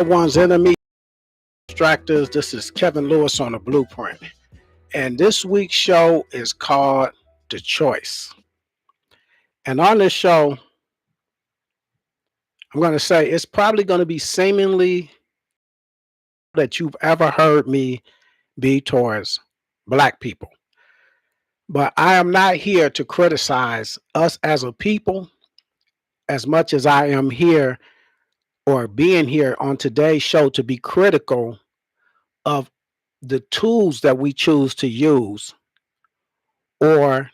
one's enemy, distractors. This is Kevin Lewis on the Blueprint. And this week's show is called The Choice. And on this show, I'm going to say it's probably going to be seemingly that you've ever heard me be towards black people. But I am not here to criticize us as a people as much as I am here or being here on today's show to be critical of the tools that we choose to use or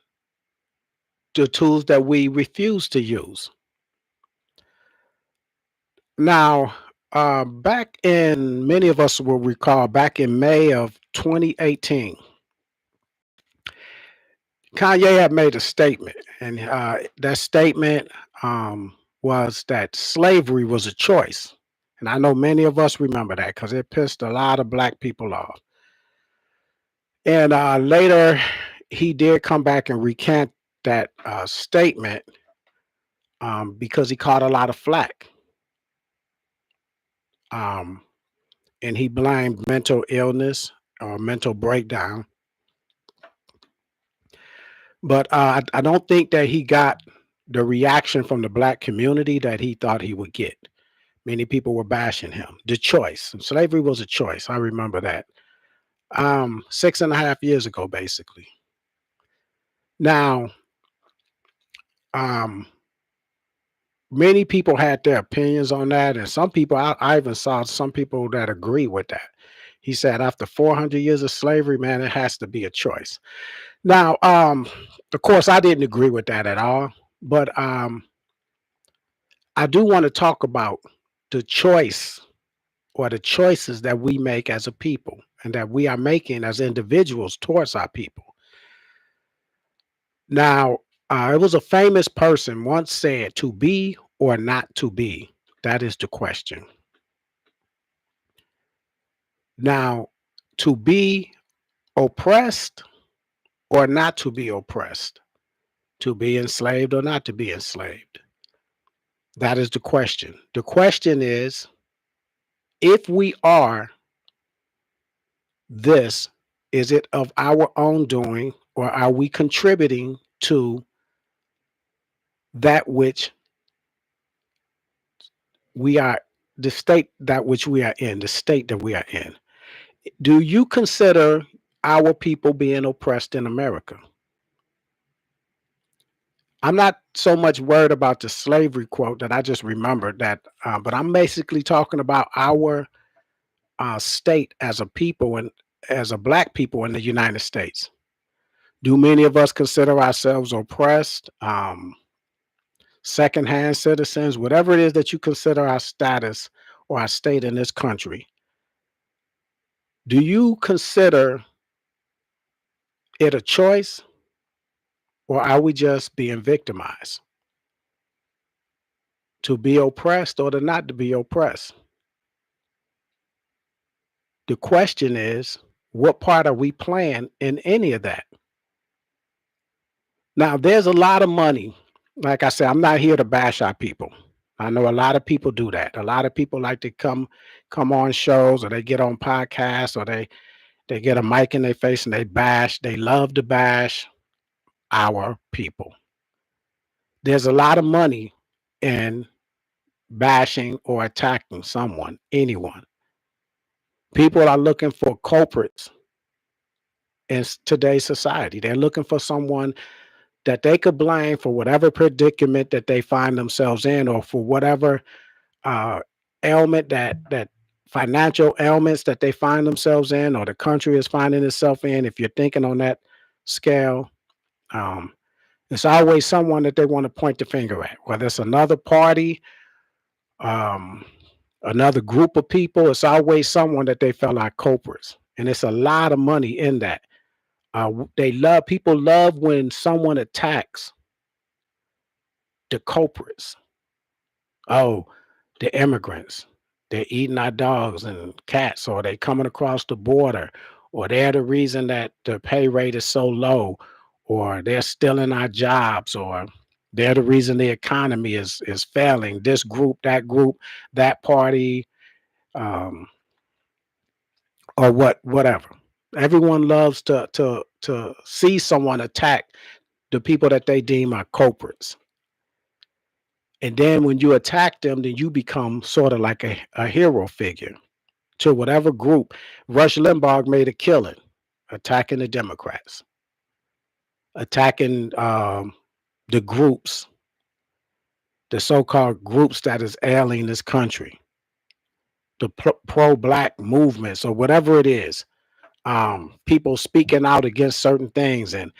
the tools that we refuse to use. Now, back in, many of us will recall, back in May of 2018, Kanye had made a statement, and that statement was that slavery was a choice. And I know many of us remember that because it pissed a lot of black people off. And later, he did come back and recant that statement because he caught a lot of flack. Um, and he blamed mental illness or mental breakdown. But I don't think that he got the reaction from the black community that he thought he would get. Many people were bashing him. The choice. Slavery was a choice. I remember that. 6.5 years ago, basically. Now, many people had their opinions on that, and some people, I even saw some people that agree with that. He said after 400 years of slavery, man, it has to be a choice. Now, of course, I didn't agree with that at all, but I do want to talk about the choice or the choices that we make as a people and that we are making as individuals towards our people. Now, it was a famous person once said, to be or not to be, that is the question. Now, to be oppressed or not to be oppressed, to be enslaved or not to be enslaved, that is the question. The question is, if we are this, is it of our own doing or are we contributing to that which we are, the state that which we are in, the state that we are in? Do you consider our people being oppressed in America? I'm not so much worried about the slavery quote that I just remembered that, but I'm basically talking about our state as a people and as a black people in the United States. Do many of us consider ourselves oppressed, secondhand citizens, whatever it is that you consider our status or our state in this country? Do you consider it a choice or are we just being victimized? To be oppressed or to not to be oppressed? The question is, what part are we playing in any of that? Now, there's a lot of money. Like I said, I'm not here to bash our people. I know a lot of people do that. A lot of people like to come on shows or they get on podcasts or they get a mic in their face and they bash. They love to bash our people. There's a lot of money in bashing or attacking someone, anyone. People are looking for culprits in today's society. They're looking for someone that they could blame for whatever predicament that they find themselves in, or for whatever uh, ailment that financial ailments that they find themselves in, or the country is finding itself in. If you're thinking on that scale, um, it's always someone that they want to point the finger at, whether it's another party, um, another group of people. It's always someone that they feel like culprits, and it's a lot of money in that. People love when someone attacks the culprits. Oh, the immigrants, they're eating our dogs and cats, or they coming across the border, or they're the reason that the pay rate is so low, or they're stealing our jobs, or they're the reason the economy is failing. This group, that party, um, or whatever. Everyone loves to see someone attack the people that they deem are culprits. And then when you attack them, then you become sort of like a hero figure to whatever group. Rush Limbaugh made a killing attacking the Democrats, attacking the groups, the so-called groups that is ailing this country, the pro-black movements or whatever it is. People speaking out against certain things, and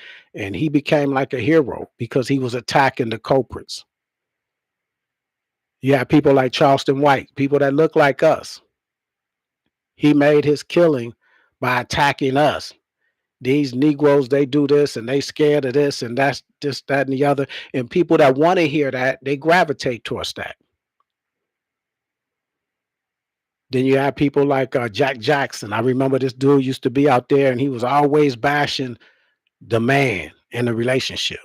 he became like a hero because he was attacking the culprits. You have people like Charleston White, people that look like us. He made his killing by attacking us. These Negroes, they do this and they scared of this and that's this, that, and the other. And people that want to hear that, they gravitate towards that. Then you have people like Jack Jackson. I remember this dude used to be out there and he was always bashing the man in the relationship.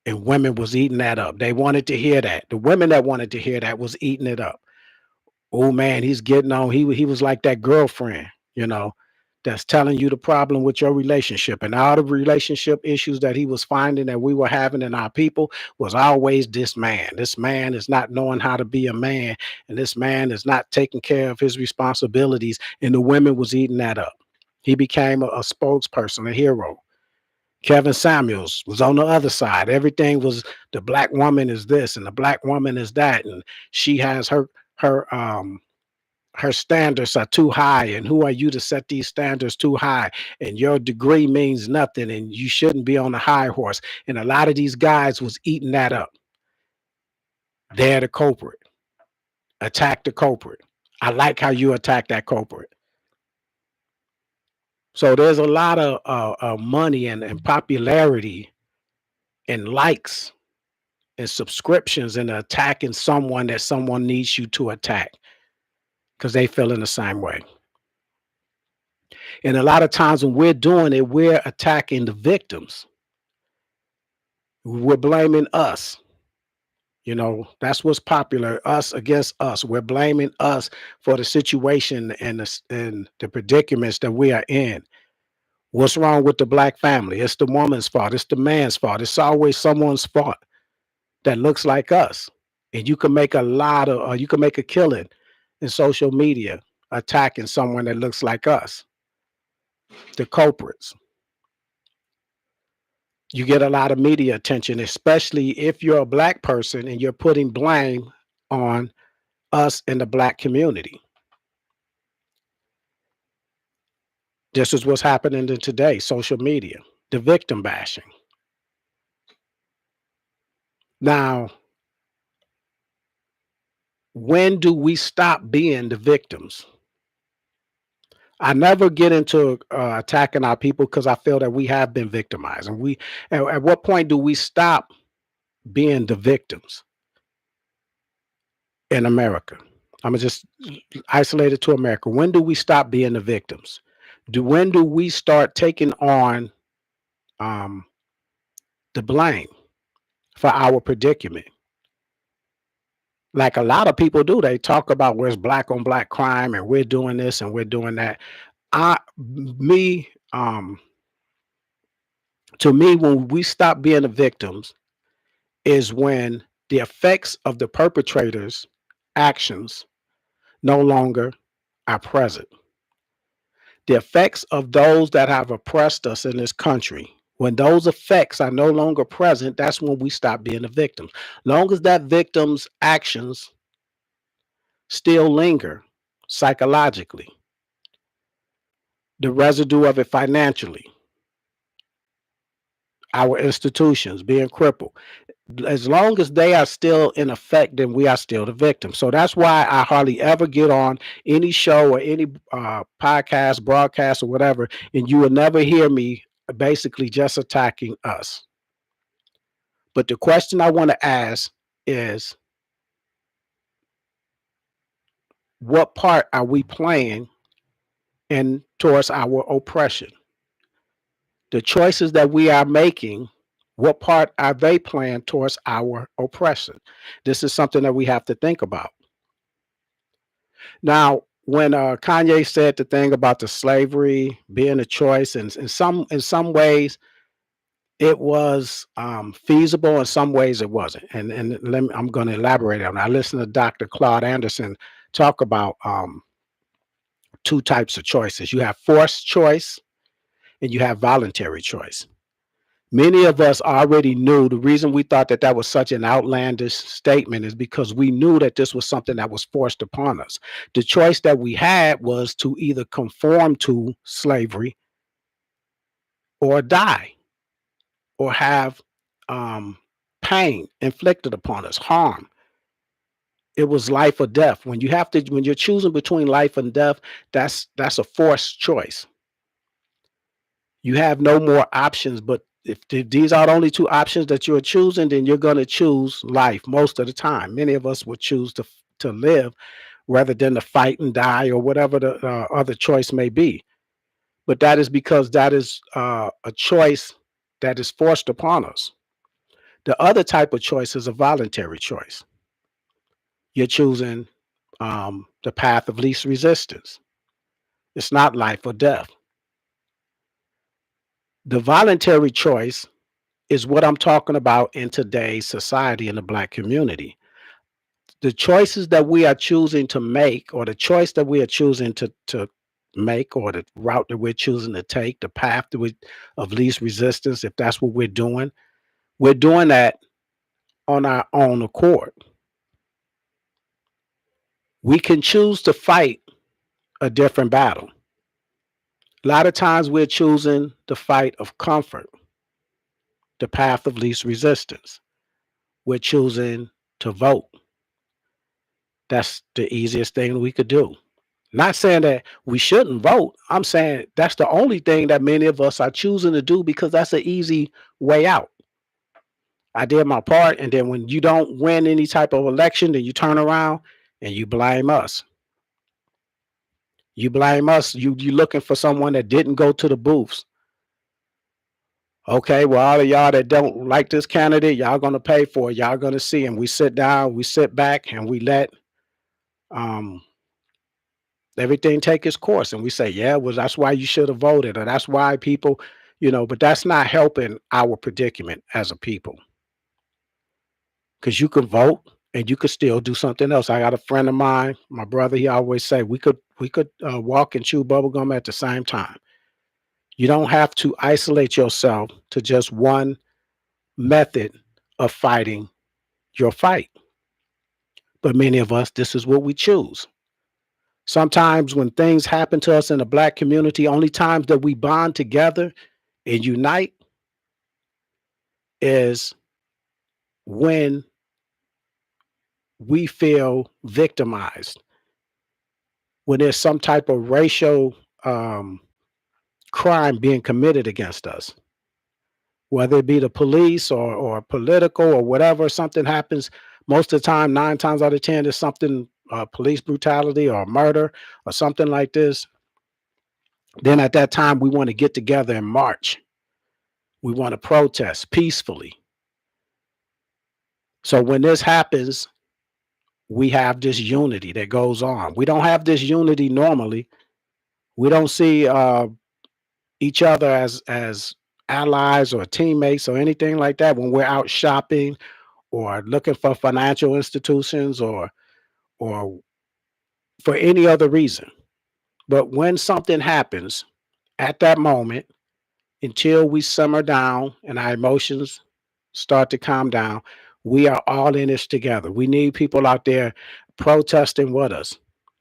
And women was eating that up. They wanted to hear that. The women that wanted to hear that was eating it up. Oh man, he's getting on. He was like that girlfriend, you know, that's telling you the problem with your relationship. And all the relationship issues that he was finding that we were having in our people was always this man. This man is not knowing how to be a man, and this man is not taking care of his responsibilities. And the women was eating that up. He became a spokesperson, a hero. Kevin Samuels was on the other side. Everything was the black woman is this and the black woman is that, and she has her her standards are too high, and who are you to set these standards too high, and your degree means nothing and you shouldn't be on the high horse. And a lot of these guys was eating that up. They're the culprit. Attack the culprit. I like how you attack that culprit. So there's a lot of money and popularity and likes and subscriptions and attacking someone that someone needs you to attack because they feel in the same way. And a lot of times when we're doing it, we're attacking the victims. We're blaming us. You know, that's what's popular, us against us. We're blaming us for the situation and the predicaments that we are in. What's wrong with the black family? It's the woman's fault. It's the man's fault. It's always someone's fault that looks like us. And you can make a lot of, you can make a killing in social media attacking someone that looks like us, the culprits. You get a lot of media attention, especially if you're a black person and you're putting blame on us in the black community. This is what's happening in today, social media, the victim bashing. Now, when do we stop being the victims? I never get into attacking our people because I feel that we have been victimized. And at what point do we stop being the victims in America? I'm gonna just isolate it to America. When do we stop being the victims? When do we start taking on um, the blame for our predicament? Like a lot of people do. They talk about where's black on black crime and we're doing this and we're doing that. I me To me, when we stop being the victims is when the effects of the perpetrators' actions no longer are present. The effects of those that have oppressed us in this country, when those effects are no longer present, that's when we stop being the victims. Long as that victim's actions still linger psychologically, the residue of it financially, our institutions being crippled, as long as they are still in effect, then we are still the victim. So that's why I hardly ever get on any show or any podcast, broadcast, or whatever, and you will never hear me basically just attacking us. But the question I want to ask is, what part are we playing in towards our oppression? The choices that we are making, what part are they playing towards our oppression? This is something that we have to think about. Now, when Kanye said the thing about the slavery being a choice, and in some ways it was feasible, in some ways it wasn't. And I'm going to elaborate on that. I listened to Dr. Claude Anderson talk about two types of choices. You have forced choice and you have voluntary choice. Many of us already knew. The reason we thought that that was such an outlandish statement is because we knew that this was something that was forced upon us. The choice that we had was to either conform to slavery or die, or have um, pain inflicted upon us, harm. It was life or death. When you're choosing between life and death, that's a forced choice. You have no more options. But if these are the only two options that you're choosing, then you're going to choose life most of the time. Many of us would choose to live rather than to fight and die, or whatever the other choice may be. But that is because that is a choice that is forced upon us. The other type of choice is a voluntary choice. You're choosing the path of least resistance. It's not life or death. The voluntary choice is what I'm talking about in today's society, in the Black community. The choices that we are choosing to make, or the choice that we are choosing to make, or the route that we're choosing to take, the path of least resistance, if that's what we're doing that on our own accord. We can choose to fight a different battle. A lot of times we're choosing the fight of comfort, the path of least resistance. We're choosing to vote. That's the easiest thing we could do. Not saying that we shouldn't vote. I'm saying that's the only thing that many of us are choosing to do because that's an easy way out. I did my part, and then when you don't win any type of election, then you turn around and you blame us. You blame us. You looking for someone that didn't go to the booths. Okay, well, all of y'all that don't like this candidate, y'all gonna pay for it. Y'all gonna see. And we sit down, we sit back, and we let um everything take its course. And we say, yeah, well, that's why you should have voted, or that's why people, but that's not helping our predicament as a people. Because you can vote and you could still do something else. I got a friend of mine, my brother, he always say we could walk and chew bubble gum at the same time. You don't have to isolate yourself to just one method of fighting your fight. But many of us, this is what we choose. Sometimes when things happen to us in the Black community, only times that we bond together and unite is when we feel victimized, when there's some type of racial um, crime being committed against us, whether it be the police or political or whatever. Something happens. Most of the time, 9 times out of 10, there's something, police brutality or murder or something like this. Then at that time, we want to get together and march. We want to protest peacefully. So when this happens, we have this unity that goes on. We don't have this unity normally. We don't see each other as allies or teammates or anything like that when we're out shopping or looking for financial institutions, or for any other reason. But when something happens at that moment, until we simmer down and our emotions start to calm down, we are all in this together. We need people out there protesting with us.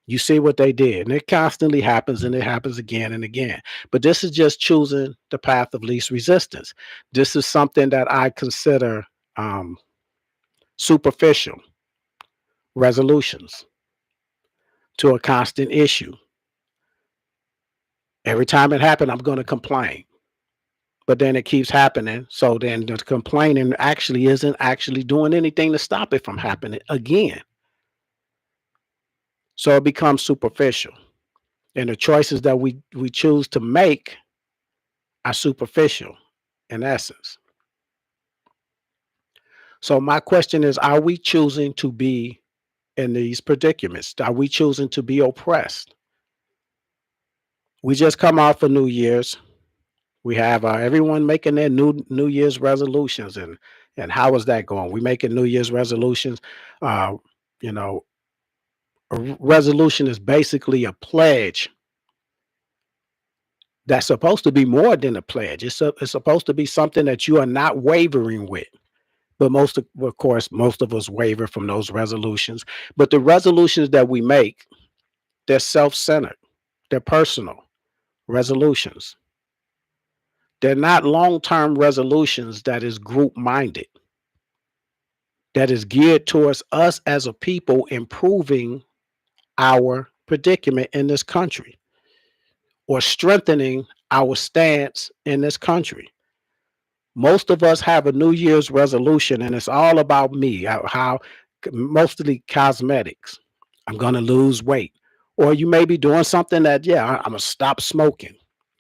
You see what they did, and it constantly happens, and it happens again and again. But this is just choosing the path of least resistance. This is something that I consider um, superficial resolutions to a constant issue. Every time it happens, I'm going to complain, but then it keeps happening. So then the complaining actually isn't actually doing anything to stop it from happening again. So it becomes superficial. And the choices that we choose to make are superficial in essence. So my question is, are we choosing to be in these predicaments? Are we choosing to be oppressed? We just come off of New Year's. We have everyone making their New Year's resolutions, and how is that going? We making New Year's resolutions. Uh, you know, a resolution is basically a pledge that's supposed to be more than a pledge. It's supposed to be something that you are not wavering with. But of course, most of us waver from those resolutions. But the resolutions that we make, they're self-centered. They're personal resolutions. They're not long-term resolutions that is group-minded, that is geared towards us as a people improving our predicament in this country or strengthening our stance in this country. Most of us have a New Year's resolution, and it's all about me, how mostly cosmetics. I'm going to lose weight. Or you may be doing something that, yeah, I'm going to stop smoking.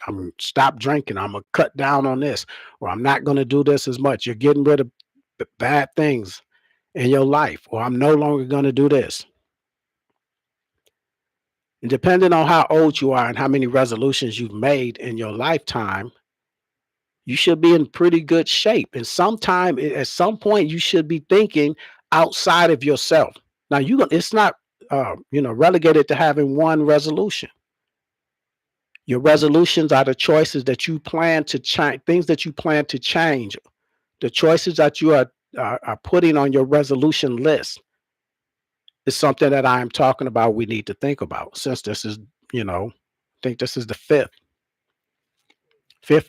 I'm going to stop drinking. I'm going to cut down on this, or I'm not going to do this as much. You're getting rid of bad things in your life, or I'm no longer going to do this. And depending on how old you are and how many resolutions you've made in your lifetime, you should be in pretty good shape. And sometime at some point, you should be thinking outside of yourself. Now, it's not relegated to having one resolution. Your resolutions are the choices that you plan to change, things that you plan to change, the choices that you are putting on your resolution list is something that I'm talking about. We need to think about, since this is, I think this is the fifth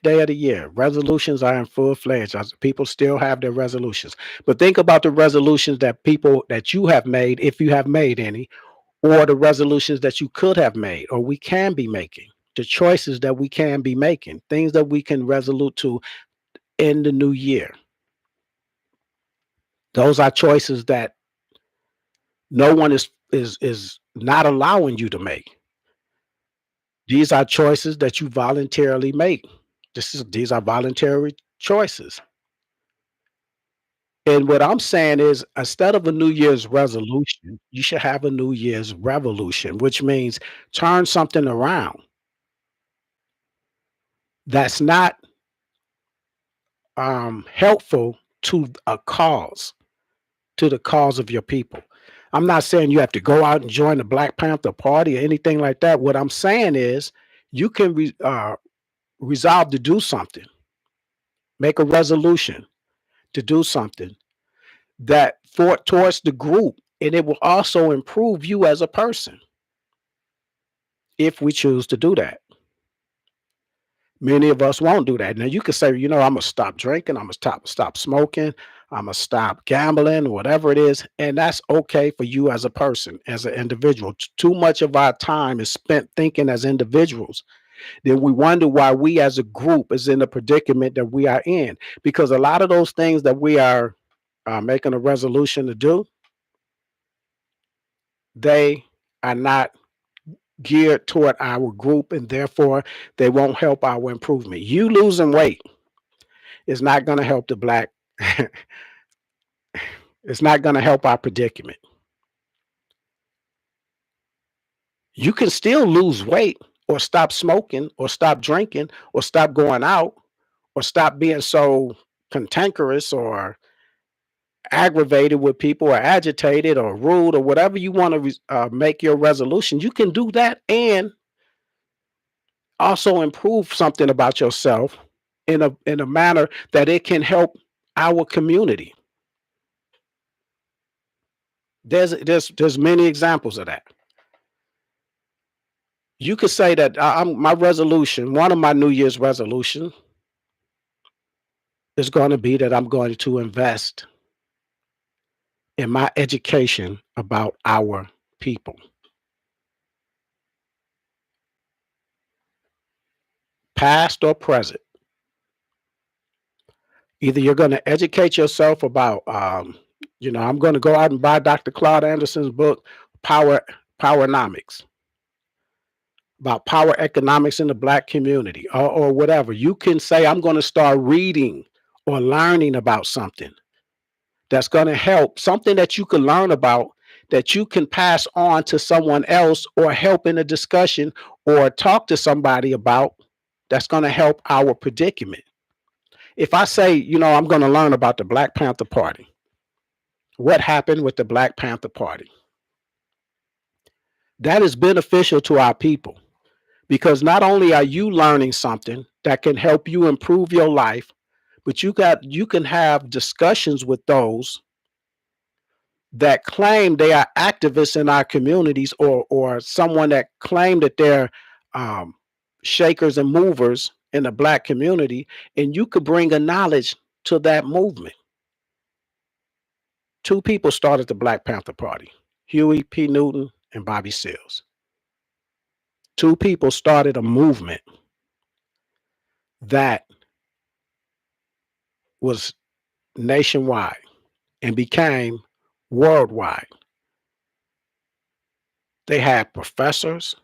day of the year. Resolutions are in full fledged. People still have their resolutions, but think about the resolutions that you have made, if you have made any, or the resolutions that you could have made or we can be making. The choices that we can be making, things that we can resolute to in the new year. Those are choices that no one is not allowing you to make. These are choices that you voluntarily make. These are voluntary choices. And what I'm saying is, instead of a New Year's resolution, you should have a New Year's revolution, which means turn something around that's not helpful to a cause, to the cause of your people. I'm not saying you have to go out and join the Black Panther Party or anything like that. What I'm saying is you can resolve to do something, make a resolution to do something that for towards the group, and it will also improve you as a person if we choose to do that. Many of us won't do that. Now you can say, I'm gonna stop drinking, I'm gonna stop smoking, I'm gonna stop gambling, whatever it is, and that's okay for you as a person, as an individual. Too much of our time is spent thinking as individuals. Then we wonder why we as a group is in the predicament that we are in, because a lot of those things that we are making a resolution to do, they are not geared toward our group, and therefore they won't help our improvement. You losing weight is not going to help the black. It's not going to help our predicament. You can still lose weight or stop smoking or stop drinking or stop going out or stop being so cantankerous or aggravated with people or agitated or rude or whatever you want to make your resolution. You can do that and also improve something about yourself in a manner that it can help our community. There's many examples of that. You could say that my resolution, one of my New Year's resolution, is going to be that I'm going to invest in my education about our people, past or present. Either you're going to educate yourself about, I'm going to go out and buy Dr. Claude Anderson's book, Power Powernomics, about power economics in the black community, or whatever. You can say, I'm going to start reading or learning about something that's going to help, something that you can learn about that you can pass on to someone else or help in a discussion or talk to somebody about that's going to help our predicament. If I say, I'm going to learn about the Black Panther Party, what happened with the Black Panther Party, that is beneficial to our people because not only are you learning something that can help you improve your life, but you can have discussions with those that claim they are activists in our communities or someone that claim that they're um, shakers and movers in the Black community, and you could bring a knowledge to that movement. Two people started the Black Panther Party, Huey P. Newton and Bobby Seals. Two people started a movement that was nationwide and became worldwide. They had professors,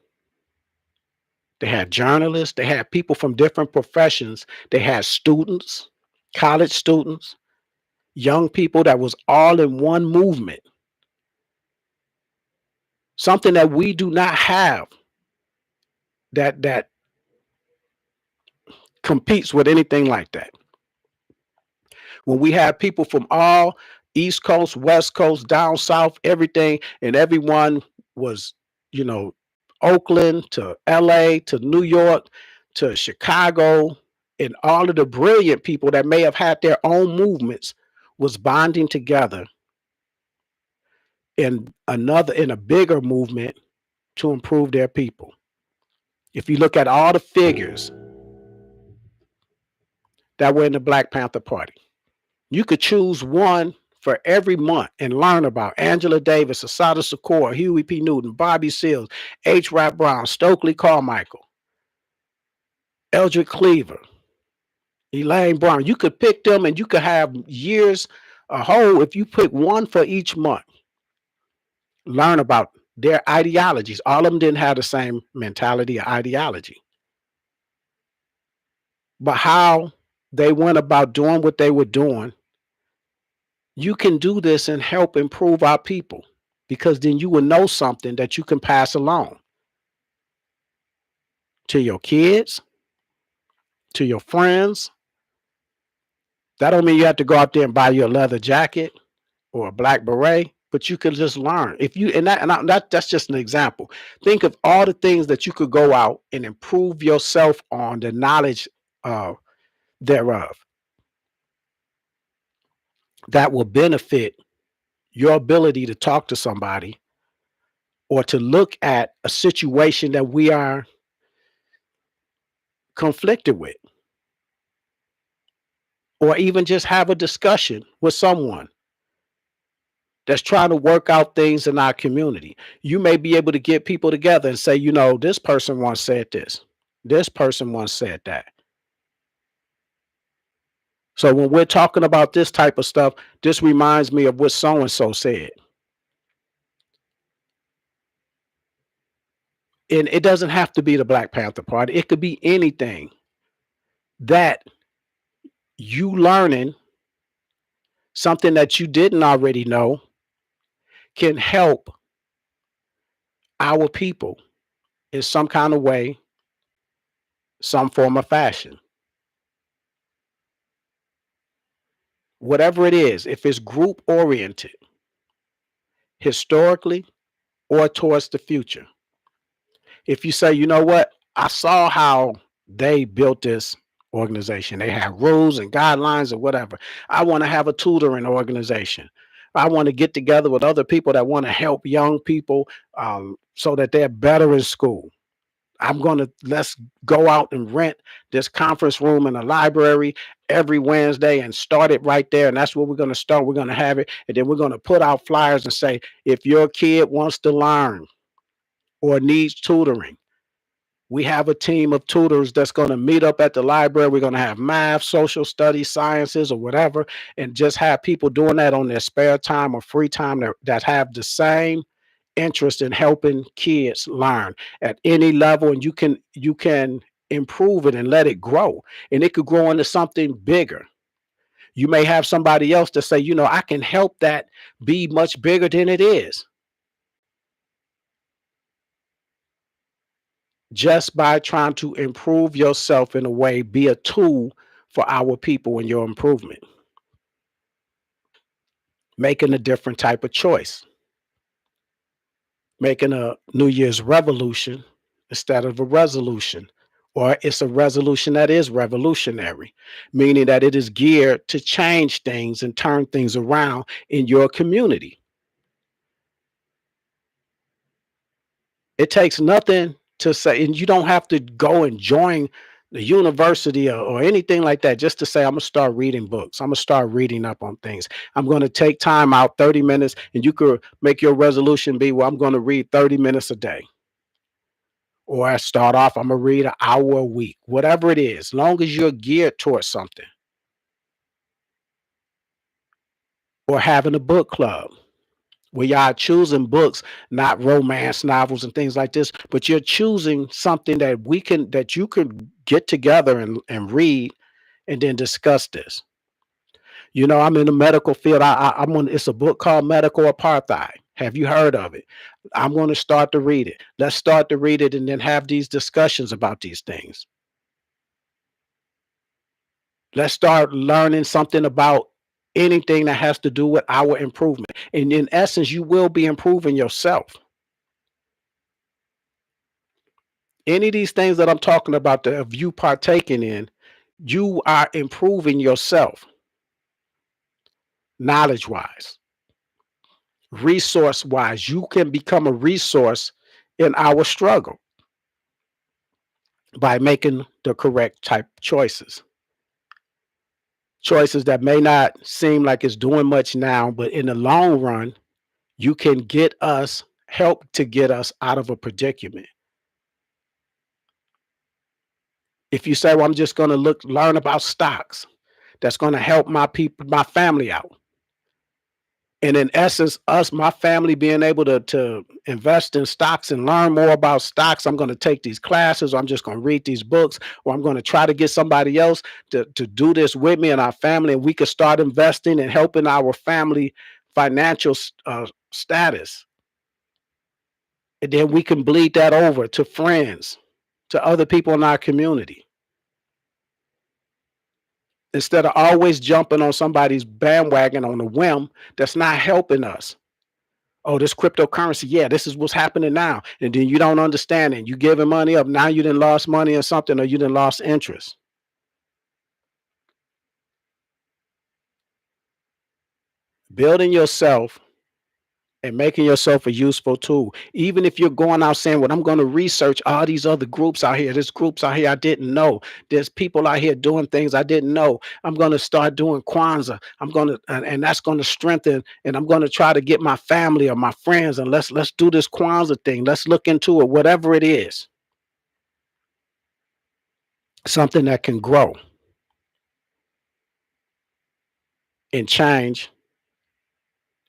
they had journalists, they had people from different professions, they had students, college students, young people that was all in one movement. Something that we do not have that competes with anything like that. When we have people from all East Coast, West Coast, down south, everything, and everyone was, you know, Oakland to LA to New York to Chicago, and all of the brilliant people that may have had their own movements was bonding together in a bigger movement to improve their people. If you look at all the figures that were in the Black Panther Party, you could choose one for every month and learn about Angela Davis, Assata Shakur, Huey P. Newton, Bobby Seals, H. Rap Brown, Stokely Carmichael, Eldridge Cleaver, Elaine Brown. You could pick them and you could have years a whole if you pick one for each month. Learn about their ideologies. All of them didn't have the same mentality or ideology. But how they went about doing what they were doing, you can do this and help improve our people because then you will know something that you can pass along to your kids, to your friends. That don't mean you have to go out there and buy you a leather jacket or a black beret, but you can just learn. If you that's just an example. Think of all the things that you could go out and improve yourself on the knowledge thereof that will benefit your ability to talk to somebody or to look at a situation that we are conflicted with, or even just have a discussion with someone that's trying to work out things in our community. You may be able to get people together and say, this person once said this person once said that. So when we're talking about this type of stuff, this reminds me of what so and so said. And it doesn't have to be the Black Panther Party. It could be anything that you learning something that you didn't already know can help our people in some kind of way, some form of fashion. Whatever it is, if it's group oriented, historically, or towards the future. If you say, you know what, I saw how they built this organization. They have rules and guidelines or whatever. I want to have a tutoring organization. I want to get together with other people that want to help young people so that they're better in school. Let's go out and rent this conference room in a library every Wednesday and start it right there. And that's what we're going to start. We're going to have it. And then we're going to put out flyers and say, if your kid wants to learn or needs tutoring, we have a team of tutors that's going to meet up at the library. We're going to have math, social studies, sciences, or whatever, and just have people doing that on their spare time or free time that have the same interest in helping kids learn at any level. And you can improve it and let it grow, and it could grow into something bigger. You may have somebody else to say, I can help that be much bigger than it is. just by trying to improve yourself in a way, be a tool for our people in your improvement, making a different type of choice, making a New Year's revolution instead of a resolution. Or it's a resolution that is revolutionary, meaning that it is geared to change things and turn things around in your community. It takes nothing to say, and you don't have to go and join the university or anything like that just to say, I'm gonna start reading books. I'm gonna start reading up on things. I'm gonna take time out 30 minutes, and you could make your resolution be, well, I'm gonna read 30 minutes a day. Or I start off, I'm gonna read an hour a week, whatever it is, as long as you're geared towards something. Or having a book club where y'all choosing books, not romance novels and things like this, but you're choosing something that you can get together and read and then discuss this. I'm in the medical field. I'm on. It's a book called Medical Apartheid. Have you heard of it? I'm going to start to read it. Let's start to read it and then have these discussions about these things. Let's start learning something about anything that has to do with our improvement. And in essence, you will be improving yourself. Any of these things that I'm talking about that of you partaking in, you are improving yourself knowledge wise, resource wise. You can become a resource in our struggle by making the correct type choices. Choices that may not seem like it's doing much now, but in the long run, you can help to get us out of a predicament. If you say, well, I'm just going to learn about stocks, that's going to help my people, my family out. And in essence, my family being able to invest in stocks and learn more about stocks, I'm going to take these classes, or I'm just going to read these books, or I'm going to try to get somebody else to do this with me and our family, and we could start investing and helping our family financial status. And then we can bleed that over to friends, to other people in our community. Instead of always jumping on somebody's bandwagon on a whim that's not helping us. Oh, this cryptocurrency, yeah, this is what's happening now. And then you don't understand it. You giving money up. Now you didn't lost money in something, or you didn't lost interest. Building yourself and making yourself a useful tool. Even if you're going out saying, well, I'm going to research all these other groups out here. There's groups out here I didn't know. There's people out here doing things I didn't know. I'm going to start doing Kwanzaa. I'm going to, and that's going to strengthen. And I'm going to try to get my family or my friends, and let's do this Kwanzaa thing. Let's look into it, whatever it is. Something that can grow and change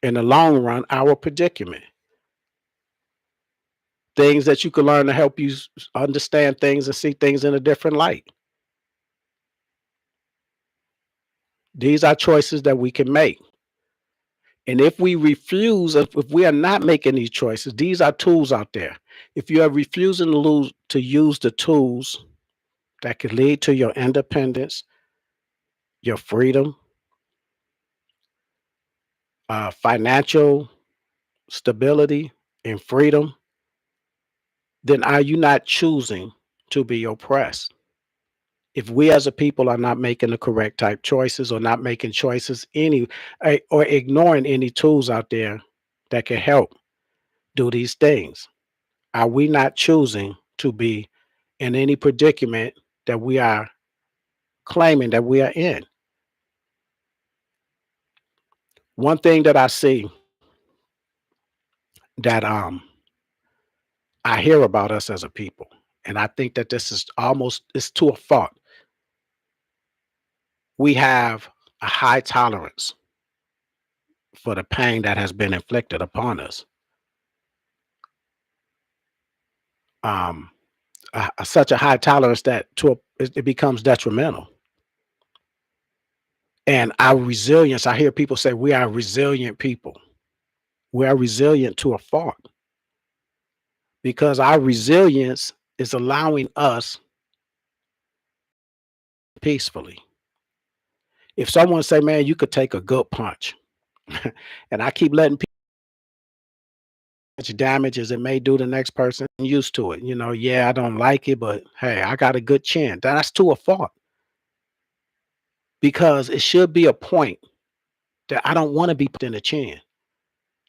in the long run our predicament. Things that you can learn to help you understand things and see things in a different light. These are choices that we can make. And if we refuse, if we are not making these choices, these are tools out there. If you are refusing to use the tools that could lead to your independence, your freedom, financial stability, and freedom, then are you not choosing to be oppressed? If we as a people are not making the correct type choices, or not making choices or ignoring any tools out there that can help do these things, are we not choosing to be in any predicament that we are claiming that we are in? One thing that I see that I hear about us as a people, and I think that this is almost it's to a fault. We have a high tolerance for the pain that has been inflicted upon us. Um, Such a high tolerance that it becomes detrimental. And our resilience, I hear people say we are resilient people. We are resilient to a fault, because our resilience is allowing us peacefully. If someone say, "Man, you could take a good punch," and I keep letting people much damage as it may do the next person, I'm used to it. Yeah, I don't like it, but hey, I got a good chin. That's to a fault because it should be a point that I don't want to be put in the chin.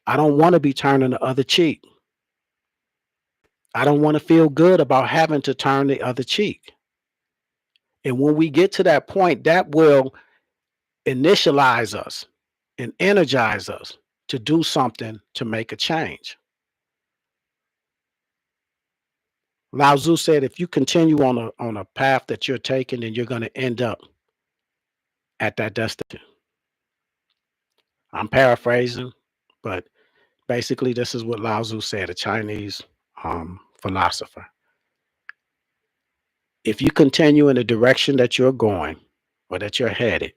I don't want to be turning the other cheek. I don't want to feel good about having to turn the other cheek. And when we get to that point, that will initialize us and energize us to do something to make a change. Lao Tzu said, if you continue on a path that you're taking, then you're going to end up at that destination. I'm paraphrasing, but basically, this is what Lao Tzu said, a Chinese philosopher. If you continue in the direction that you're going or that you're headed,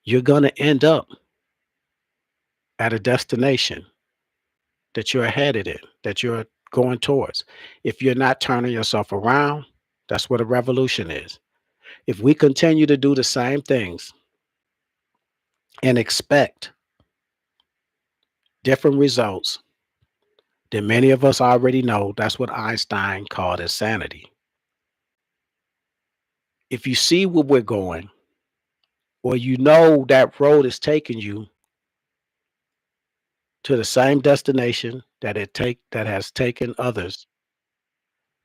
you're going to end up at a destination that you're headed in, that you're going towards. If you're not turning yourself around, that's what a revolution is. If we continue to do the same things and expect different results, then many of us already know that's what Einstein called insanity. If you see where we're going, or you know that road is taking you to the same destination that has taken others,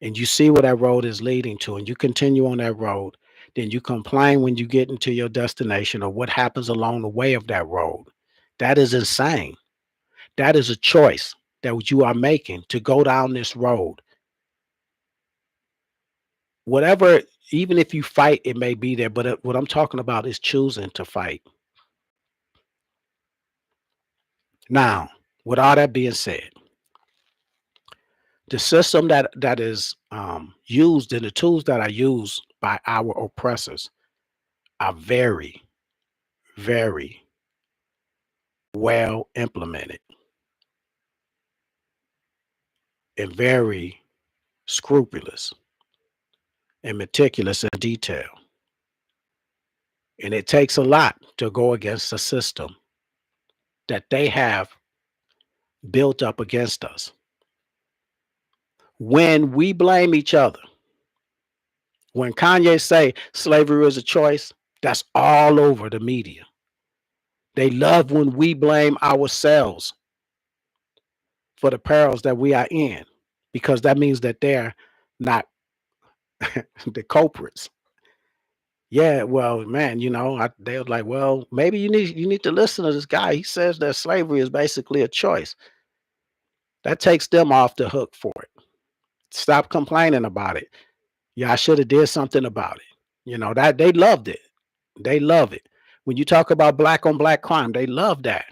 and you see where that road is leading to, and you continue on that road, then you complain when you get into your destination or what happens along the way of that road. That is insane. That is a choice that you are making to go down this road. Whatever, even if you fight, it may be there, but what I'm talking about is choosing to fight. Now, with all that being said, the system that is used and the tools that are used by our oppressors are very, very well implemented and very scrupulous and meticulous in detail. And it takes a lot to go against a system that they have built up against us. When we blame each other, when Kanye say slavery is a choice, that's all over the media. They love when we blame ourselves for the perils that we are in, because that means that they're not the culprits. Yeah, well, man, they was like, well, maybe you need to listen to this guy. He says that slavery is basically a choice. That takes them off the hook for it. Stop complaining about it. Yeah, I should have did something about it. That they loved it. They love it. When you talk about black on black crime, they love that.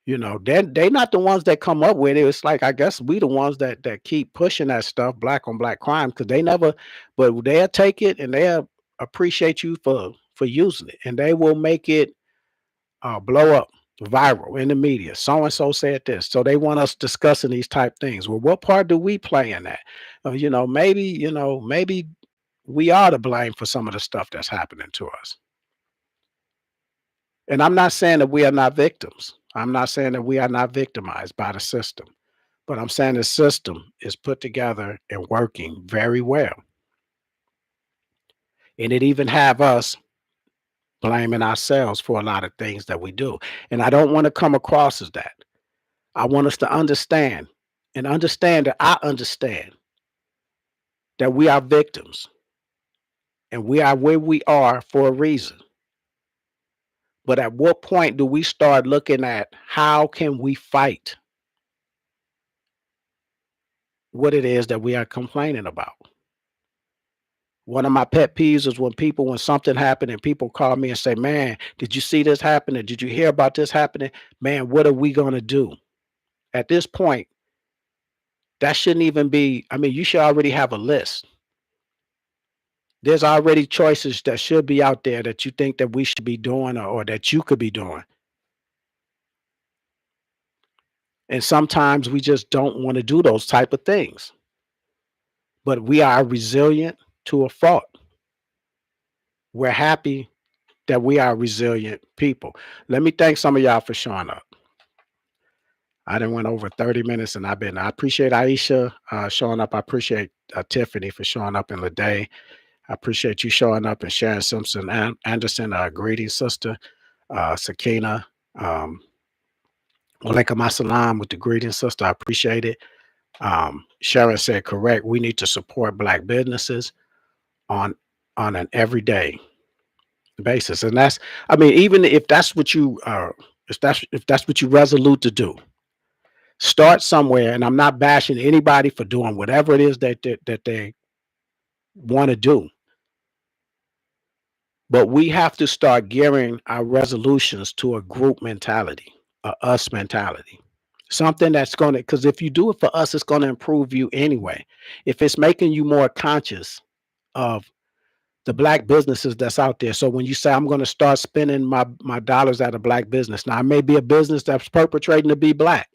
They not the ones that come up with it. It's like, I guess we the ones that keep pushing that stuff, black on black crime, because they never, but they'll take it and they'll appreciate you for using it, and they will make it blow up viral in the media. So and so said this, so they want us discussing these type things. Well, what part do we play in that? Maybe we are to blame for some of the stuff that's happening to us. And I'm not saying that we are not victims. I'm not saying that we are not victimized by the system, but I'm saying the system is put together and working very well. And it even have us blaming ourselves for a lot of things that we do. And I don't want to come across as that. I want us to understand and understand that I understand that we are victims and we are where we are for a reason. But at what point do we start looking at how can we fight what it is that we are complaining about? One of my pet peeves is when something happened and people call me and say, "Man, did you see this happening? Did you hear about this happening? Man, what are we going to do?" At this point, that shouldn't even be, I mean, you should already have a list. There's already choices that should be out there that you think that we should be doing, or that you could be doing. And sometimes we just don't want to do those type of things. But we are resilient to a fault. We're happy that we are resilient people. Let me thank some of y'all for showing up. I done went over 30 minutes and I appreciate Aisha showing up. I appreciate Tiffany for showing up in the day. I appreciate you showing up and Sharon Simpson Anderson, greeting sister, Sakina, Walaikum Assalam with the greeting sister. I appreciate it. Sharon said, correct. We need to support Black businesses on an everyday basis. And that's, I mean, even if that's what you if that's what you resolute to do, start somewhere. And I'm not bashing anybody for doing whatever it is that they want to do. But we have to start gearing our resolutions to a group mentality, a us mentality. Something that's going to, because if you do it for us, it's going to improve you anyway. If it's making you more conscious of the Black businesses that's out there. So when you say I'm going to start spending my dollars at a Black business, now it may be a business that's perpetrating to be Black,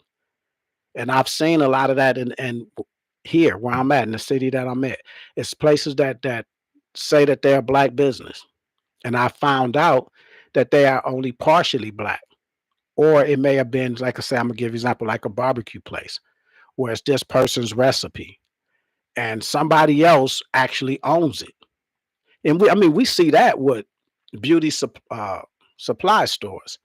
and I've seen a lot of that. And here where I'm at in the city that I'm at, it's places that say that they're a Black business, and I found out that they are only partially Black, or it may have been, like I say, I'm gonna give you an example, like a barbecue place where it's this person's recipe and somebody else actually owns it. And I mean, we see that with beauty supply stores.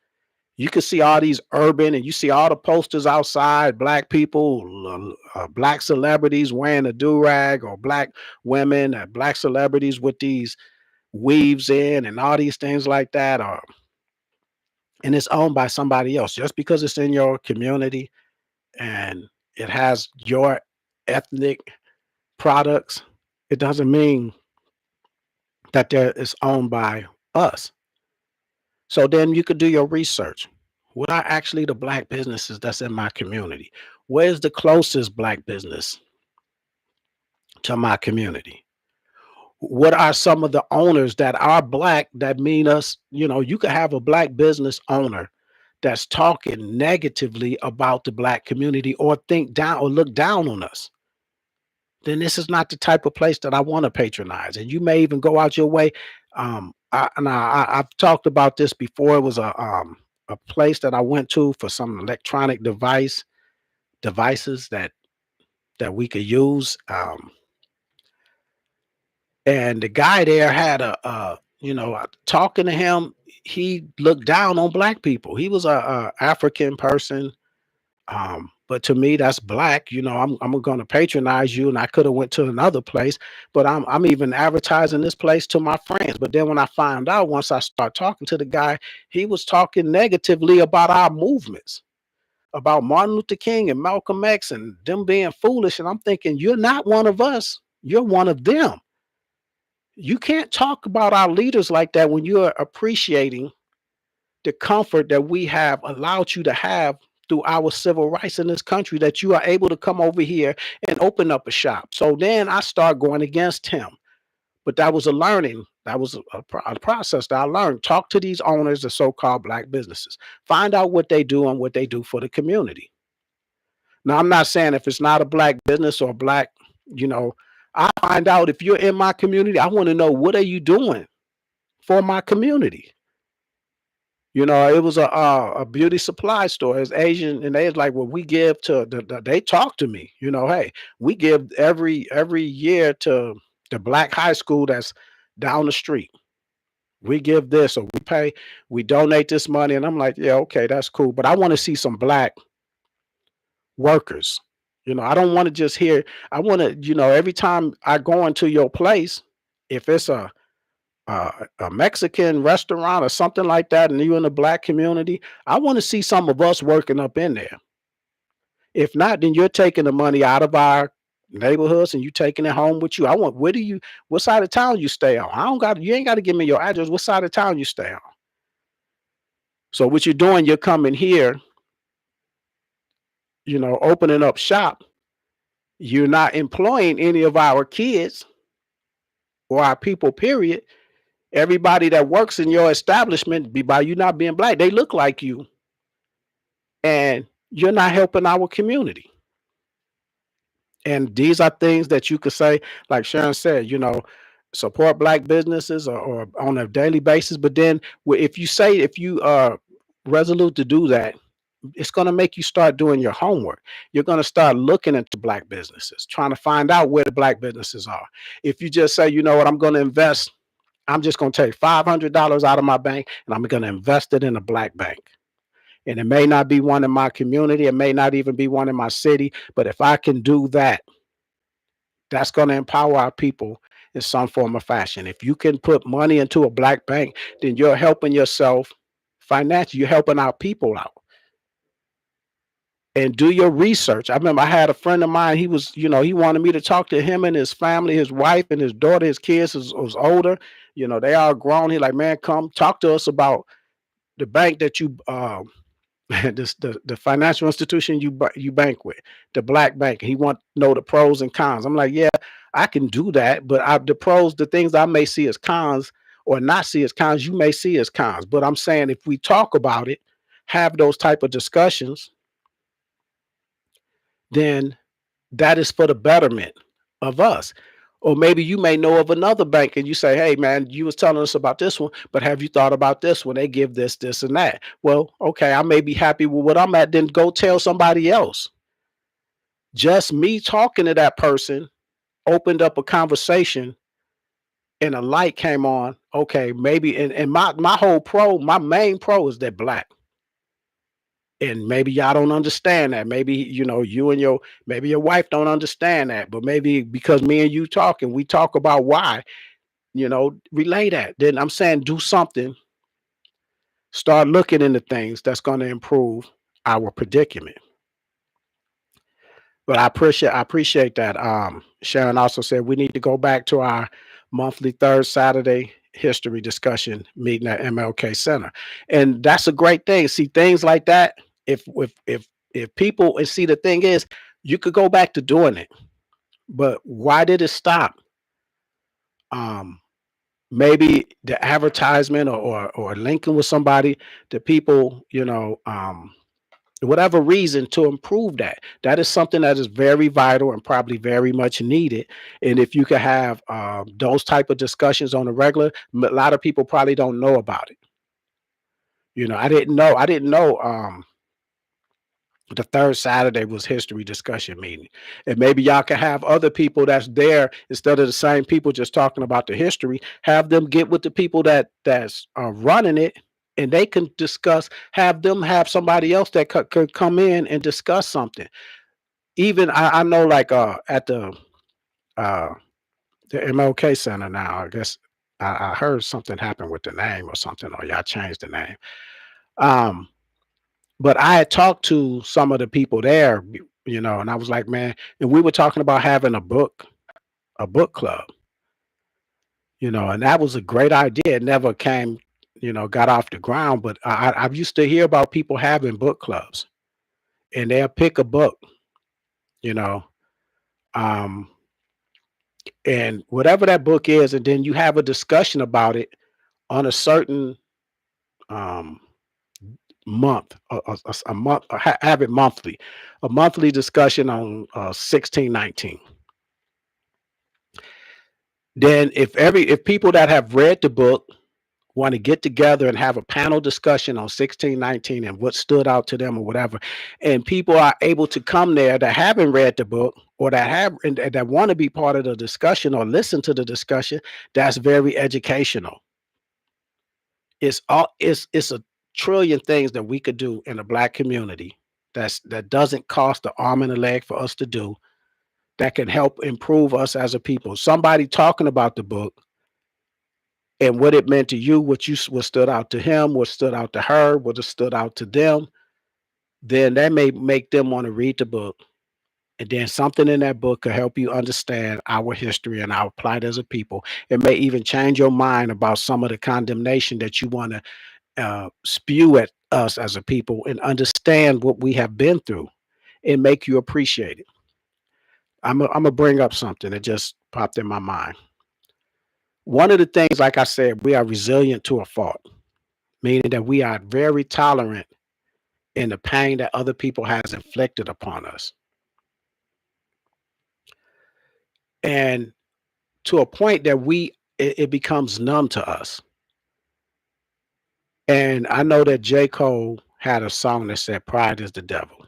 You can see all these urban, and you see all the posters outside, Black people, Black celebrities wearing a do-rag, or Black women, Black celebrities with these weaves in and all these things like that, or and it's owned by somebody else. Just because it's in your community and it has your ethnic products, it doesn't mean that there is owned by us. So then you could do your research. What are actually the Black businesses that's in my community? Where's the closest Black business to my community? What are some of the owners that are Black that mean us? You know, you could have a Black business owner that's talking negatively about the Black community, or think down or look down on us. Then this is not the type of place that I want to patronize. And you may even go out your way. I've talked about this before. It was a place that I went to for some electronic devices that we could use. And the guy there had talking to him, he looked down on Black people. He was a African person, but to me that's Black. I'm going to patronize you, and I could have went to another place, but I'm even advertising this place to my friends. But then when I found out, once I start talking to the guy, he was talking negatively about our movements, about Martin Luther King and Malcolm X and them being foolish. And I'm thinking, you're not one of us, you're one of them. You can't talk about our leaders like that when you're appreciating the comfort that we have allowed you to have through our civil rights in this country, that you are able to come over here and open up a shop. So then I start going against him. But that was a learning. That was a process that I learned. Talk to these owners of so-called Black businesses. Find out what they do and what they do for the community. Now, I'm not saying if it's not a Black business or Black, you know, I find out if you're in my community, I want to know, what are you doing for my community? It was a beauty supply store. It's Asian, and they was like, well, we give to they talk to me, hey, we give every year to the Black high school that's down the street. We give this, or we donate this money. And I'm like, yeah, okay, that's cool. But I want to see some Black workers. I don't want to just hear, I want to, every time I go into your place, if it's a Mexican restaurant or something like that, and you're in the Black community, I want to see some of us working up in there. If not, then you're taking the money out of our neighborhoods and you taking it home with you. What side of town you stay on? You ain't got to give me your address. What side of town you stay on? So what you're doing, you're coming here, opening up shop. You're not employing any of our kids or our people, period. Everybody that works in your establishment, by you not being Black, they look like you. And you're not helping our community. And these are things that you could say, like Sharon said, support black businesses or on a daily basis. But then if you are resolute to do that, it's going to make you start doing your homework. You're going to start looking into black businesses, trying to find out where the black businesses are. If you just say, you know what, I'm going to invest, I'm just going to take $500 out of my bank and I'm going to invest it in a black bank. And it may not be one in my community, it may not even be one in my city, but if I can do that, that's going to empower our people in some form or fashion. If you can put money into a black bank, then you're helping yourself financially. You're helping our people out. And do your research. I remember I had a friend of mine. He was, he wanted me to talk to him and his family, his wife and his daughter. His kids was older. They all grown. He like, man, come talk to us about the bank that you the financial institution you bank with, the black bank. He want to know the pros and cons. I'm like, yeah, I can do that, but the pros, the things I may see as cons or not see as cons, you may see as cons. But I'm saying if we talk about it, have those type of discussions, then that is for the betterment of us. Or maybe you may know of another bank and you say, hey man, you was telling us about this one, but have you thought about this one? They give this and that. Well, okay, I may be happy with what I'm at, then go tell somebody else. Just me talking to that person opened up a conversation and a light came on. Okay, maybe and my main pro is that black. And maybe y'all don't understand that. Maybe you and maybe your wife don't understand that, but maybe because me and you talking, we talk about why, relay that. Then I'm saying do something, start looking into things that's going to improve our predicament. But I appreciate that. Sharon also said we need to go back to our monthly third Saturday history discussion meeting at MLK Center, and that's a great thing. See things like that. If people and see the thing is, you could go back to doing it, but why did it stop? Um, Maybe the advertisement or linking with somebody, the people, whatever reason to improve that is something that is very vital and probably very much needed. And if you could have those type of discussions on a regular, a lot of people probably don't know about it. I didn't know the third Saturday was history discussion meeting. And maybe y'all can have other people that's there instead of the same people just talking about the history, have them get with the people that's running it, and they can discuss, have them have somebody else that could come in and discuss something. Even I know like at uh the MLK Center now, I guess I heard something happened with the name or something, or y'all changed the name. Um but I had talked to some of the people there, and I was like, man, and we were talking about having a book club, and that was a great idea. It never came, got off the ground, but I used to hear about people having book clubs and they'll pick a book, you know, um, and whatever that book is, and then you have a discussion about it on a certain um, month, a month, have it monthly, a monthly discussion on 1619. Then if people that have read the book want to get together and have a panel discussion on 1619 and what stood out to them or whatever, and people are able to come there that haven't read the book or that have and that want to be part of the discussion or listen to the discussion, that's very educational. It's a trillion things that we could do in the black community that doesn't cost an arm and a leg for us to do, that can help improve us as a people. Somebody talking about the book and what it meant to you, what stood out to him, what stood out to her, what stood out to them, then that may make them want to read the book. And then something in that book could help you understand our history and our plight as a people. It may even change your mind about some of the condemnation that you want to spew at us as a people, and understand what we have been through and make you appreciate it. I'm gonna bring up something that just popped in my mind. One of the things, like I said, we are resilient to a fault, meaning that we are very tolerant and the pain that other people has inflicted upon us. And to a point that it becomes numb to us. And I know that J. Cole had a song that said pride is the devil.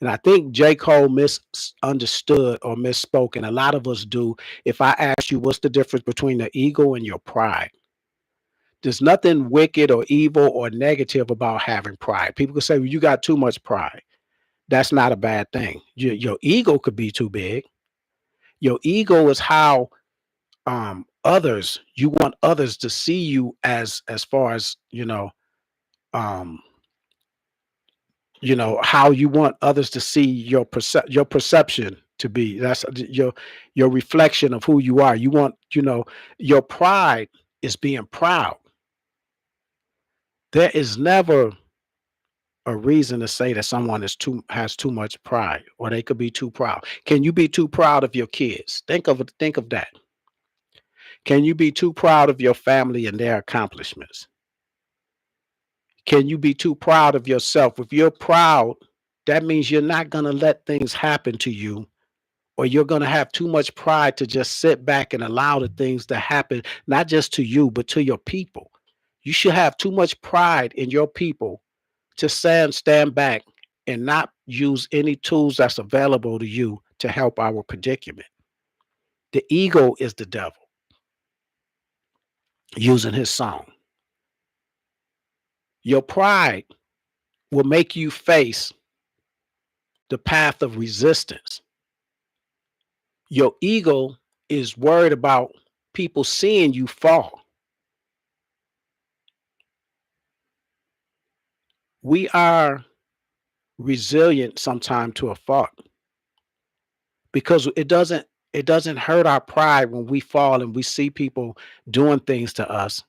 And I think J. Cole misunderstood or misspoke, and a lot of us do. If I ask you what's the difference between the ego and your pride, there's nothing wicked or evil or negative about having pride. People can say, well, you got too much pride. That's not a bad thing. Your ego could be too big. Your ego is how others, you want others to see you as far as, um how you want others to see your perception to be. That's your reflection of who you are. You want, your pride is being proud. There is never a reason to say that someone has too much pride, or they could be too proud. Can you be too proud of your kids? Think of that. Can you be too proud of your family and their accomplishments? Can you be too proud of yourself? If you're proud, that means you're not going to let things happen to you, or you're going to have too much pride to just sit back and allow the things to happen, not just to you, but to your people. You should have too much pride in your people to stand back and not use any tools that's available to you to help our predicament. The ego is the devil using his song. Your pride will make you face the path of resistance. Your ego is worried about people seeing you fall. We are resilient sometimes to a fault, because it doesn't hurt our pride when we fall and we see people doing things to us,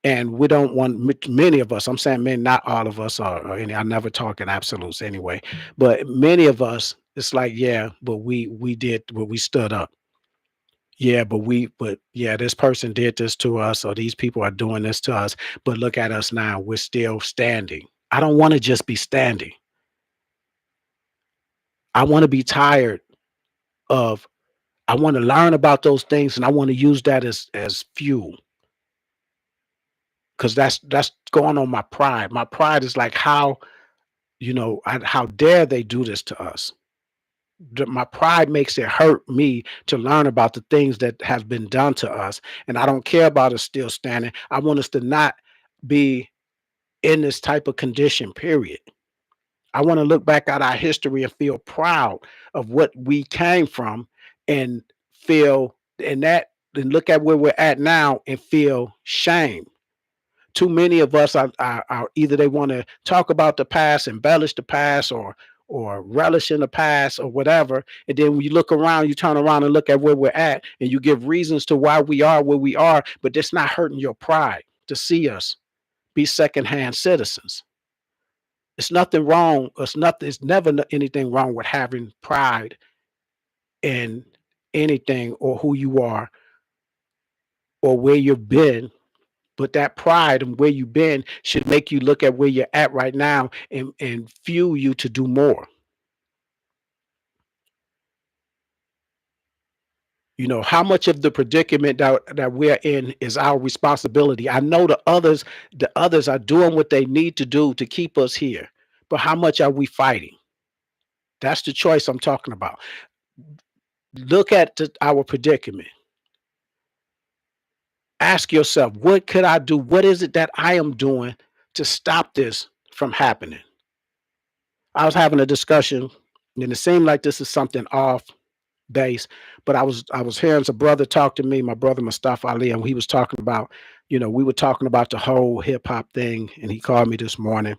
and we don't want, many of us, I'm saying many, not all of us, or any, I never talk in absolutes anyway, but many of us, it's like, yeah, but we did, but we stood up. Yeah, but yeah, this person did this to us, or these people are doing this to us, but look at us now, we're still standing. I don't want to just be standing. I want to be tired of, I want to learn about those things, and I want to use that as fuel, because that's going on my pride. My pride is like, how, how dare they do this to us? My pride makes it hurt me to learn about the things that have been done to us, and I don't care about us still standing. I want us to not be in this type of condition, period. I want to look back at our history and feel proud of what we came from, and feel, and that, and look at where we're at now and feel shame. Too many of us are either they want to talk about the past, embellish the past, or relish in the past, or whatever. And then when you look around, you turn around and look at where we're at, and you give reasons to why we are where we are, but that's not hurting your pride to see us be secondhand citizens. It's nothing wrong. It's never anything wrong with having pride in anything, or who you are, or where you've been. But that pride and where you've been should make you look at where you're at right now, and fuel you to do more. How much of the predicament that we're in is our responsibility? I know the others are doing what they need to do to keep us here, but how much are we fighting? That's the choice I'm talking about. Look at our predicament. Ask yourself, what could I do? What is it that I am doing to stop this from happening? I was having a discussion, and it seemed like this is something off base, but I was hearing some brother talk to me, my brother Mustafa Ali, and he was talking about, we were talking about the whole hip hop thing, and he called me this morning.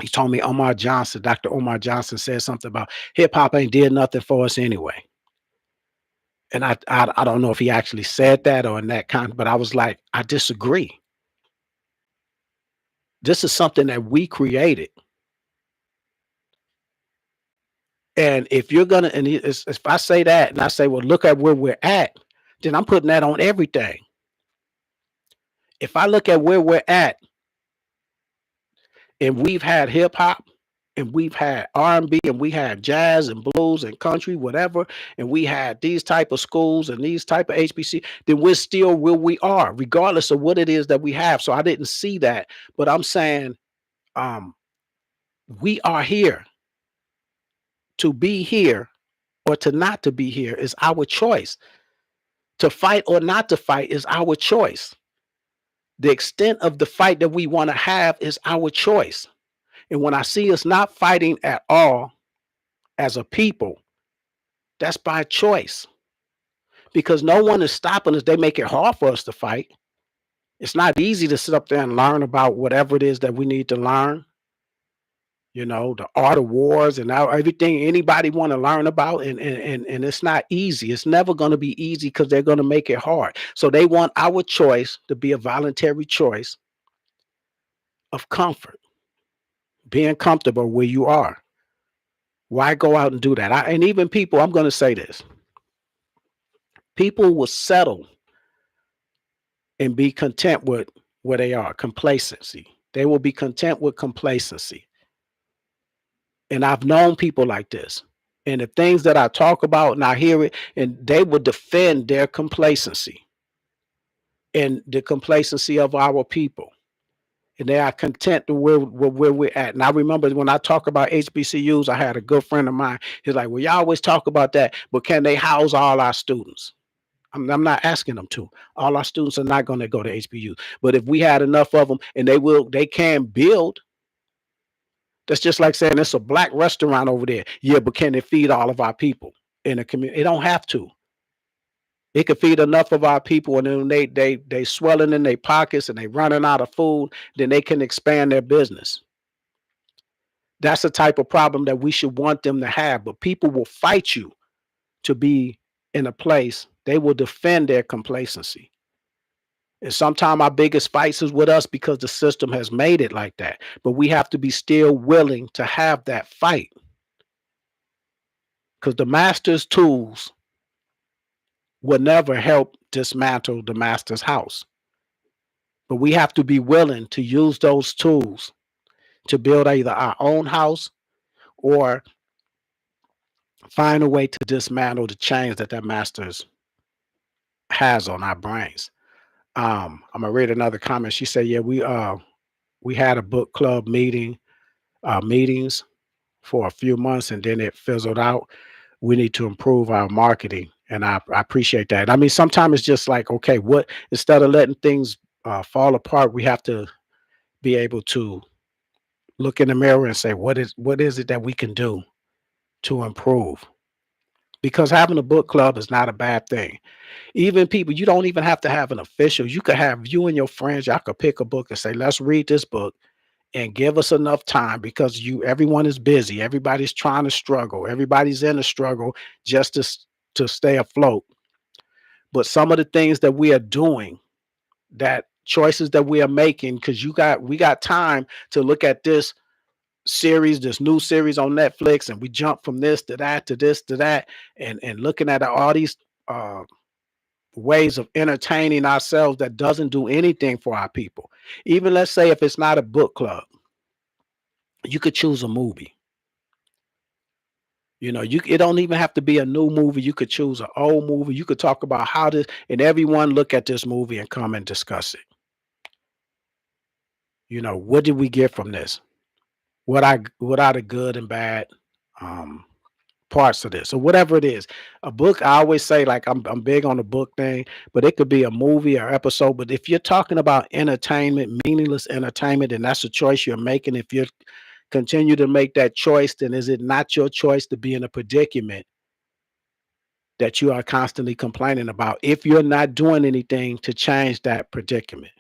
He told me Dr. Omar Johnson said something about hip hop ain't did nothing for us anyway. And I don't know if he actually said that or in that kind, but I was like, I disagree. This is something that we created. And if you're gonna, and if I say that, and I say, well, look at where we're at, then I'm putting that on everything. If I look at where we're at, And we've had hip hop, and we've had R&B, and we had jazz and blues and country, whatever, and we had these type of schools and these type of HBC, then we're still where we are, regardless of what it is that we have. So I didn't see that, but I'm saying, um, we are here. To be here or to not to be here is our choice. To fight or not to fight is our choice. The extent of the fight that we want to have is our choice. And when I see us not fighting at all as a people, that's by choice, because no one is stopping us. They make it hard for us to fight. It's not easy to sit up there and learn about whatever it is that we need to learn. The art of wars and everything anybody want to learn about, and it's not easy. It's never going to be easy because they're going to make it hard. So they want our choice to be a voluntary choice of comfort, being comfortable where you are. Why go out and do that? And even people, I'm going to say this, people will settle and be content with where they are. Complacency. They will be content with complacency. And I've known people like this. And the things that I talk about, and I hear it, and they will defend their complacency and the complacency of our people. And they are content to where we're at. And I remember when I talk about HBCUs, I had a good friend of mine. He's like, well, y'all always talk about that, but can they house all our students? I'm not asking them to. All our students are not going to go to HBU. But if we had enough of them, and they can build. That's just like saying it's a black restaurant over there. Yeah, but can it feed all of our people in the community? It don't have to. It could feed enough of our people, and then they swelling in their pockets and they running out of food, then they can expand their business. That's the type of problem that we should want them to have. But people will fight you to be in a place. They will defend their complacency. And sometimes our biggest fights is with us because the system has made it like that. But we have to be still willing to have that fight. Because the master's tools will never help dismantle the master's house. But we have to be willing to use those tools to build either our own house or find a way to dismantle the chains that master's has on our brains. I'm gonna read another comment. She said, "Yeah, we had a book club meetings for a few months, and then it fizzled out. We need to improve our marketing." And I appreciate that. I mean, sometimes it's just like, okay, what instead of letting things fall apart, we have to be able to look in the mirror and say, what is it that we can do to improve? Because having a book club is not a bad thing. Even people, you don't even have to have an official. You could have you and your friends, y'all could pick a book and say, let's read this book and give us enough time, because everyone is busy. Everybody's trying to struggle. Everybody's in a struggle just to stay afloat. But some of the things that we are doing, that choices that we are making, because we got time to look at this new series on Netflix, and we jump from this to that to this to that, and looking at all these uh ways of entertaining ourselves that doesn't do anything for our people. Even let's say if it's not a book club, you could choose a movie. It don't even have to be a new movie. You could choose an old movie. You could talk about how this, and everyone look at this movie and come and discuss it. What did we get from this? What are the good and bad um parts of this, or whatever it is. A book, I always say, like, I'm big on the book thing, but it could be a movie or episode. But if you're talking about entertainment, meaningless entertainment, and that's a choice you're making, if you continue to make that choice, then is it not your choice to be in a predicament that you are constantly complaining about if you're not doing anything to change that predicament?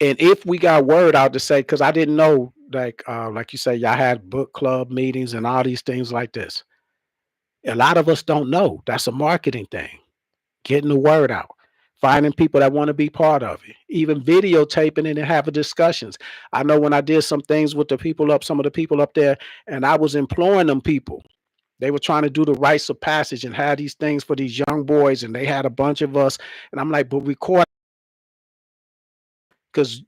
And if we got word out to say, because I didn't know, like you say, y'all had book club meetings and all these things like this. A lot of us don't know. That's a marketing thing. Getting the word out, finding people that want to be part of it, even videotaping it and having discussions. I know when I did some things with some of the people up there, and I was imploring them people. They were trying to do the rites of passage and had these things for these young boys, and they had a bunch of us. And I'm like, but record, because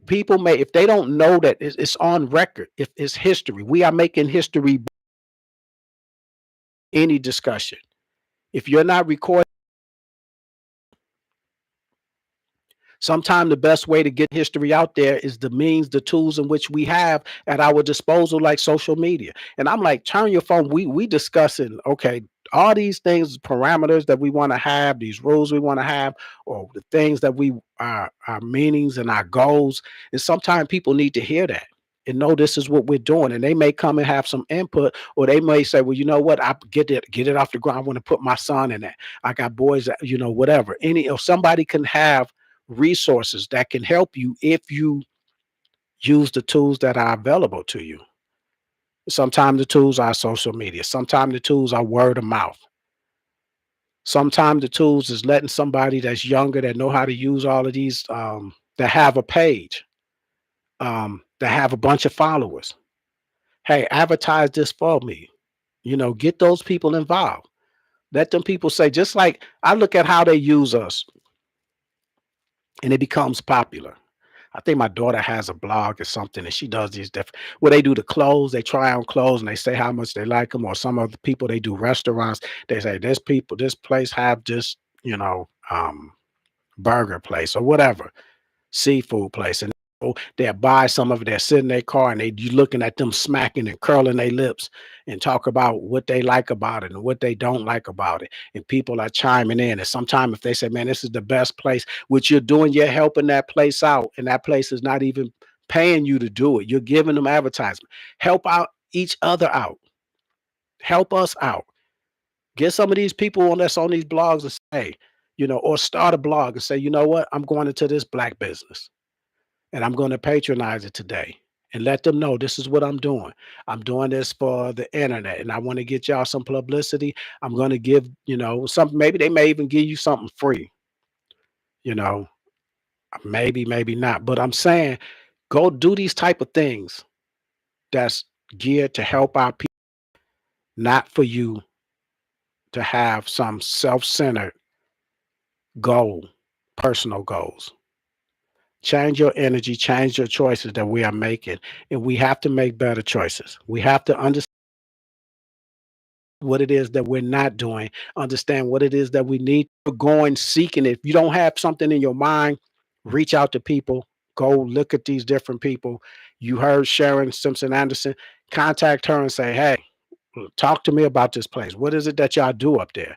People may, if they don't know that it's on record, if it's history, we are making history. Any discussion, if you're not recording, sometimes the best way to get history out there is the means, the tools in which we have at our disposal, like social media. And I'm like, turn your phone. We discussing, okay, all these things, parameters that we want to have, these rules we want to have, or the things that we our meanings and our goals. And sometimes people need to hear that and know this is what we're doing. And they may come and have some input, or they may say, well, you know what, I get it off the ground. I want to put my son in that. I got boys that, whatever. Any, if somebody can have resources that can help you if you use the tools that are available to you. Sometimes the tools are social media. Sometimes the tools are word of mouth. Sometimes the tools is letting somebody that's younger that know how to use all of these, that have a page, that have a bunch of followers. Hey, advertise this for me. Get those people involved. Let them people say, just like I look at how they use us and it becomes popular. I think my daughter has a blog or something, and she does these different where they do the clothes, they try on clothes and they say how much they like them, or some of the people they do restaurants, they say this place have this, burger place or whatever, seafood place, and they'll buy some of it, they're sitting in their car and you looking at them smacking and curling their lips and talk about what they like about it and what they don't like about it. And people are chiming in. And sometimes if they say, man, this is the best place, what you're doing, you're helping that place out. And that place is not even paying you to do it. You're giving them advertisement. Help out each other out. Help us out. Get some of these people on that's on these blogs and say, or start a blog and say, you know what, I'm going into this black business and I'm going to patronize it today, and let them know this is what I'm doing. I'm doing this for the internet and I want to get y'all some publicity. I'm going to give, something. Maybe they may even give you something free, you know, maybe not. But I'm saying go do these type of things that's geared to help our people, not for you to have some self-centered goal, personal goals. Change your energy, change your choices that we are making. And we have to make better choices. We have to understand what it is that we're not doing, understand what it is that we need. Going seeking it. If you don't have something in your mind, reach out to people, go look at these different people. You heard Sharon Simpson Anderson, contact her and say, hey, talk to me about this place. What is it that y'all do up there?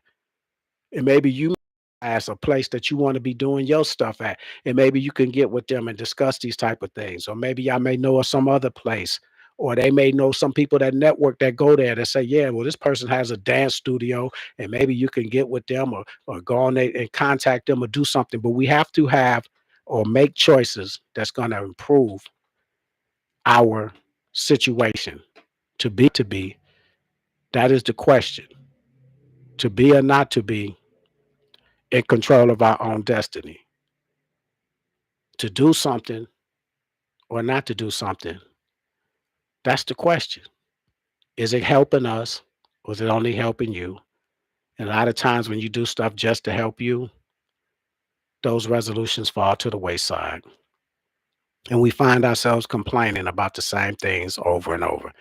And maybe you as a place that you want to be doing your stuff at, and maybe you can get with them and discuss these type of things. Or maybe y'all may know of some other place, or they may know some people that network that go there that say, yeah, well, this person has a dance studio, and maybe you can get with them, or go on there and contact them or do something. But we have to have or make choices that's going to improve our situation. To be, that is the question. To be or not to be in control of our own destiny. To do something or not to do something, that's the question. Is it helping us, or is it only helping you? And a lot of times when you do stuff just to help you, those resolutions fall to the wayside. And we find ourselves complaining about the same things over and over.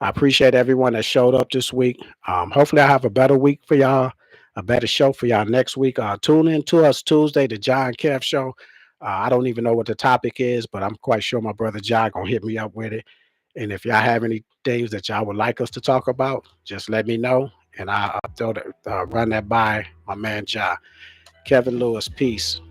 I appreciate everyone that showed up this week. Hopefully, I have a better week for y'all, a better show for y'all next week. Tune in to us Tuesday, the John Kev Show. I don't even know what the topic is, but I'm quite sure my brother John gonna hit me up with it. And if y'all have any things that y'all would like us to talk about, just let me know, and run that by my man John. Kevin Lewis, peace.